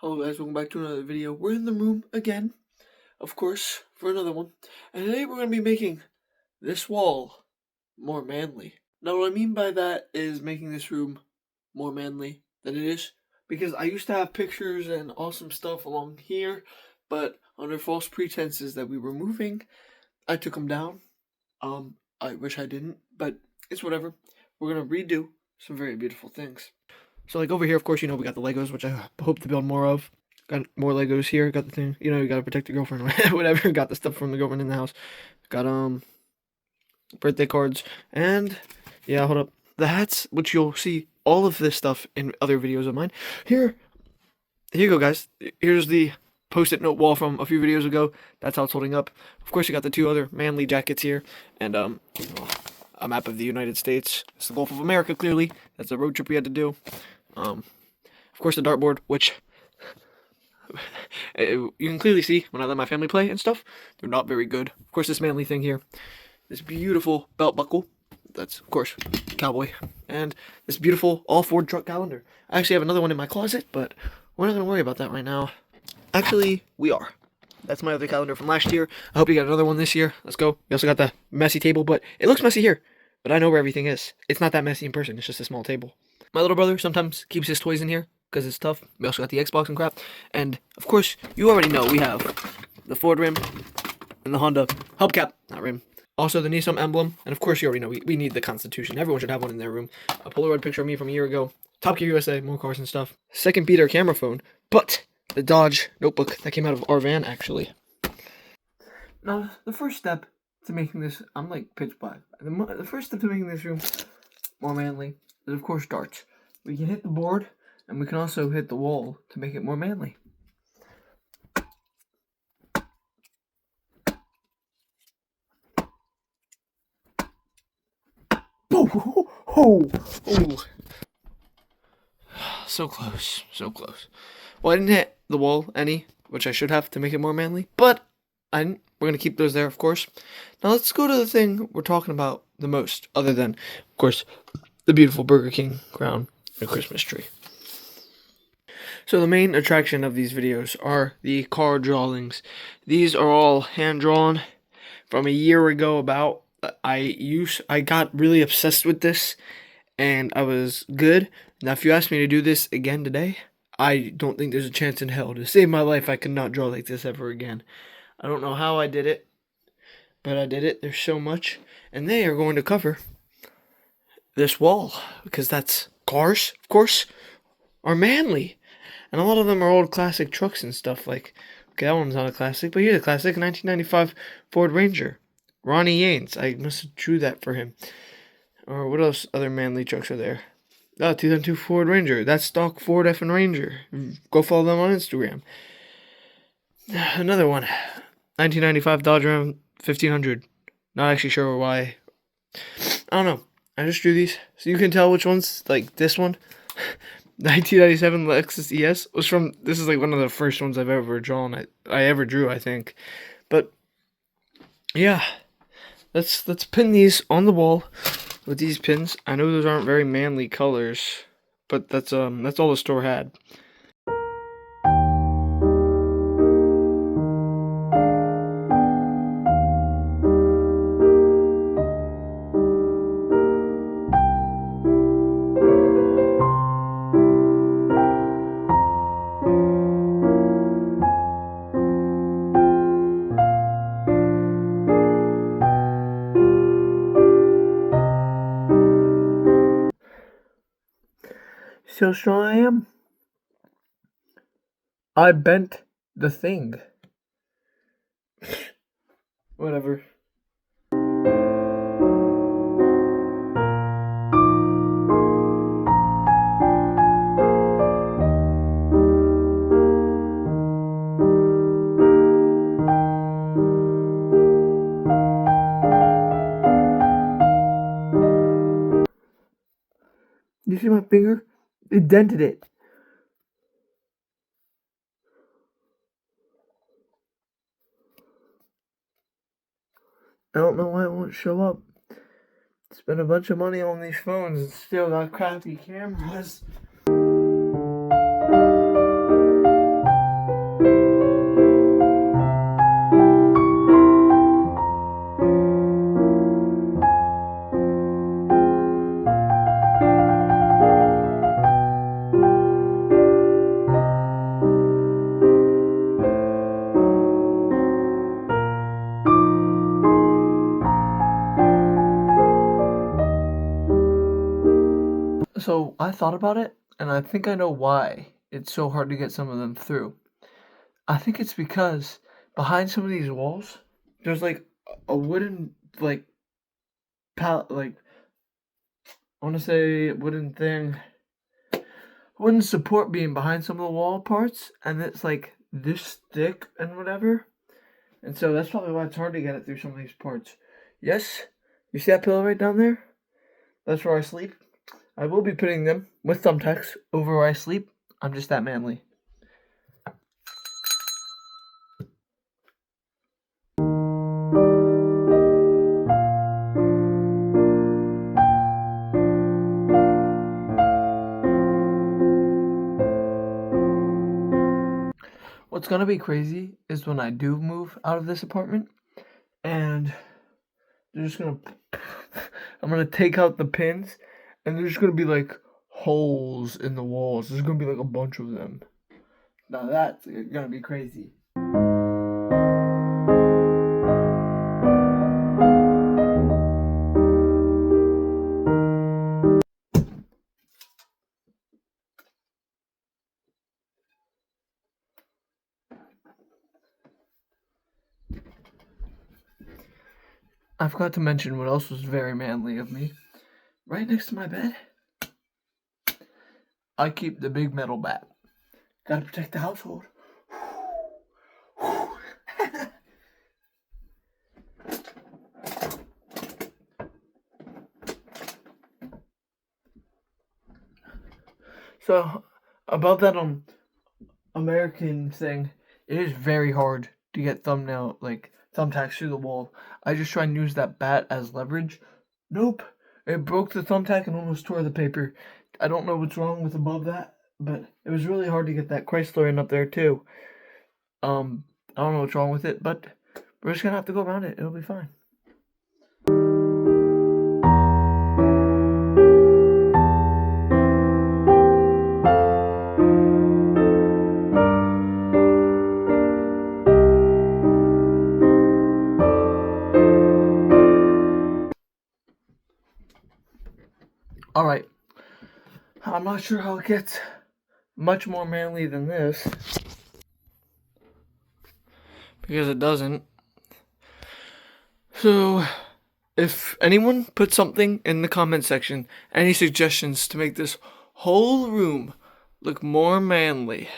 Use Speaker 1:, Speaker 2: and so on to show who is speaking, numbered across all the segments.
Speaker 1: Hello guys, welcome back to another video. We're in the room again, of course, for another one. And today we're going to be making this wall more manly. Now what I mean by that is making this room more manly than it is. Because I used to have pictures and awesome stuff along here, but under false pretenses that we were moving, I took them down. I wish I didn't, but it's whatever. We're going to redo some very beautiful things. So, like, over here, of course, we got the Legos, which I hope to build more of. Got more Legos here. Got the thing, you gotta protect your girlfriend or whatever. Got the stuff from the girlfriend in the house. Got, birthday cards. And, yeah, hold up. The hats, which you'll see all of this stuff in other videos of mine. Here you go, guys. Here's the Post-it note wall from a few videos ago. That's how it's holding up. Of course, you got the two other manly jackets here. And, a map of the United States. It's the Gulf of America, clearly. That's a road trip we had to do. Of course, the dartboard, which you can clearly see when I let my family play and stuff. They're not very good. Of course, this manly thing here. This beautiful belt buckle. That's, of course, cowboy. And this beautiful all-Ford truck calendar. I actually have another one in my closet, but we're not going to worry about that right now. Actually, we are. That's my other calendar from last year. I hope you got another one this year. Let's go. We also got the messy table, but it looks messy here. But I know where everything is. It's not that messy in person. It's just a small table. My little brother sometimes keeps his toys in here because it's tough. We also got the Xbox and crap. And, of course, you already know we have the Ford rim and the Honda hubcap, not rim. Also, the Nissan emblem. And, of course, you already know we need the Constitution. Everyone should have one in their room. A Polaroid picture of me from a year ago. Top Gear USA, more cars and stuff. Second beater camera phone. But the Dodge notebook that came out of our van, actually. Now, the first step to making this... I'm like pitch black. The first step to making this room more manly is, of course, darts. We can hit the board, and we can also hit the wall to make it more manly. Oh, oh, oh. So close, so close. Well, I didn't hit the wall any, which I should have to make it more manly, but I didn't. We're going to keep those there, of course. Now let's go to the thing we're talking about the most, other than, of course, the beautiful Burger King crown and Christmas tree. So the main attraction of these videos are the car drawings. These are all hand-drawn from a year ago about. I got really obsessed with this, and I was good. Now if you ask me to do this again today, I don't think there's a chance in hell. To save my life, I could not draw like this ever again. I don't know how I did it, but I did it. There's so much. And they are going to cover this wall, because that's cars, of course, are manly. And a lot of them are old classic trucks and stuff. Like, okay, that one's not a classic, but here's a classic, 1995 Ford Ranger. Ronnie Yanes. I must have drew that for him. Or what else other manly trucks are there? Oh, 2002 Ford Ranger. That's stock Ford effing Ranger. Go follow them on Instagram. Another one. 1995 Dodge Ram 1500. Not actually sure why. I don't know. I just drew these. So you can tell which one's, like, this one. 1997 Lexus ES was from, this is like one of the first ones I've ever drawn. I ever drew, I think. But, yeah. Let's pin these on the wall with these pins. I know those aren't very manly colors, but that's all the store had. See how strong I am? I bent the thing. Whatever. You see my finger? It dented it. I don't know why it won't show up. Spent a bunch of money on these phones and still got crappy cameras. So I thought about it, and I think I know why it's so hard to get some of them through. I think it's because behind some of these walls, there's like a wooden like like I want to say wooden thing, wooden support beam behind some of the wall parts, and it's like this thick and whatever. And so that's probably why it's hard to get it through some of these parts. Yes, you see that pillow right down there? That's where I sleep. I will be putting them with thumbtacks over where I sleep. I'm just that manly. What's gonna be crazy is when I do move out of this apartment and they're just gonna I'm gonna take out the pins and there's gonna be like holes in the walls. There's gonna be like a bunch of them. Now that's gonna be crazy. I forgot to mention what else was very manly of me. Right next to my bed, I keep the big metal bat. Gotta protect the household. So, about that American thing, it is very hard to get thumbtacks through the wall. I just try and use that bat as leverage. Nope. It broke the thumbtack and almost tore the paper. I don't know what's wrong with above that, but it was really hard to get that Chrysler in up there too. I don't know what's wrong with it, but we're just gonna have to go around it. It'll be fine. Alright. I'm not sure how it gets much more manly than this. Because it doesn't. So, if anyone puts something in the comment section, any suggestions to make this whole room look more manly,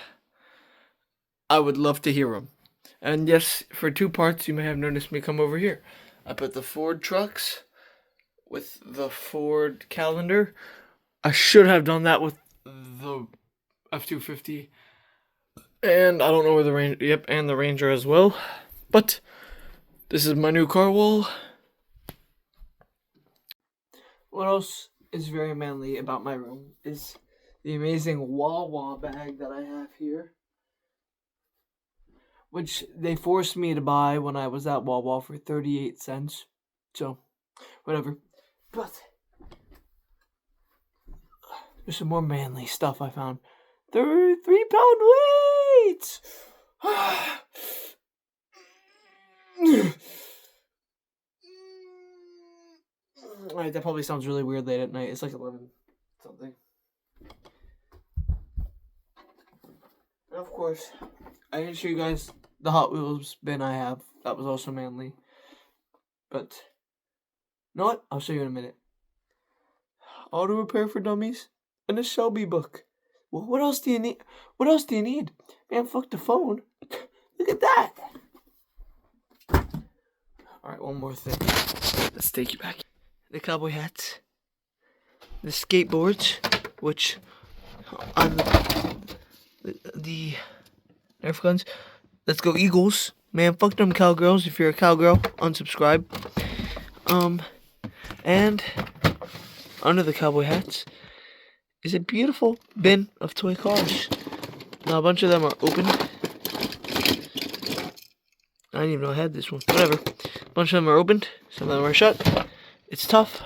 Speaker 1: I would love to hear them. And yes, for 2 parts, you may have noticed me come over here. I put the Ford trucks with the Ford Calendar. I should have done that with the F-250. And I don't know where the Ranger... Yep, and the Ranger as well. But this is my new car wall. What else is very manly about my room is the amazing Wawa bag that I have here, which they forced me to buy when I was at Wawa for 38 cents. So, whatever. But there's some more manly stuff I found. 33-pound weights! Alright, that probably sounds really weird late at night. It's like 11 something. And of course, I didn't show you guys the Hot Wheels bin I have. That was also manly. But, you know what? I'll show you in a minute. Auto Repair for Dummies and a Shelby book. Well, what else do you need? What else do you need? Man, fuck the phone. Look at that. Alright, one more thing. Let's take you back. The cowboy hats. The skateboards, which on the Nerf guns. Let's go Eagles. Man, fuck them cowgirls. If you're a cowgirl, unsubscribe. And under the cowboy hats is a beautiful bin of toy cars. Now a bunch of them are open. I didn't even know I had this one. Whatever. A bunch of them are opened. Some of them are shut. It's tough.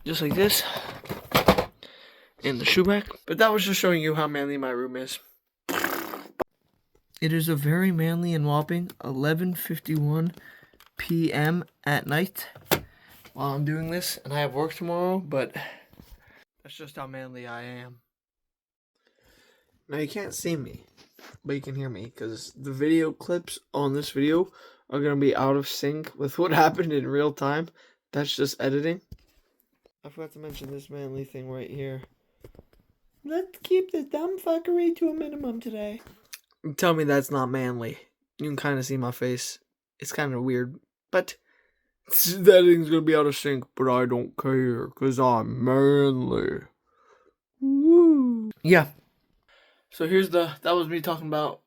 Speaker 1: Just like this. In the shoe rack. But that was just showing you how manly my room is. It is a very manly and whopping 11:51 p.m. at night while I'm doing this. And I have work tomorrow, but That's just how manly I am. Now you can't see me, but you can hear me because the video clips on this video are going to be out of sync with what happened in real time. That's just editing. I forgot to mention this manly thing right here. Let's keep the dumb fuckery to a minimum today. Tell me that's not manly. You can kind of see my face. It's kind of weird, but that thing's gonna be out of sync. But I don't care, cause I'm manly. Woo. Yeah. So that was me talking about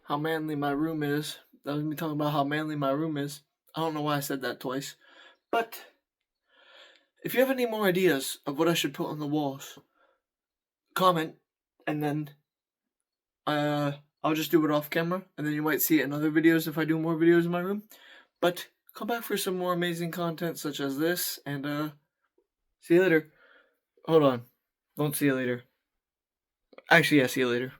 Speaker 1: how manly my room is. I don't know why I said that twice, but if you have any more ideas of what I should put on the walls, comment, and then I'll just do it off camera, and then you might see it in other videos if I do more videos in my room. But come back for some more amazing content such as this, and see you later. Hold on. Don't see you later. Actually, yeah, see you later.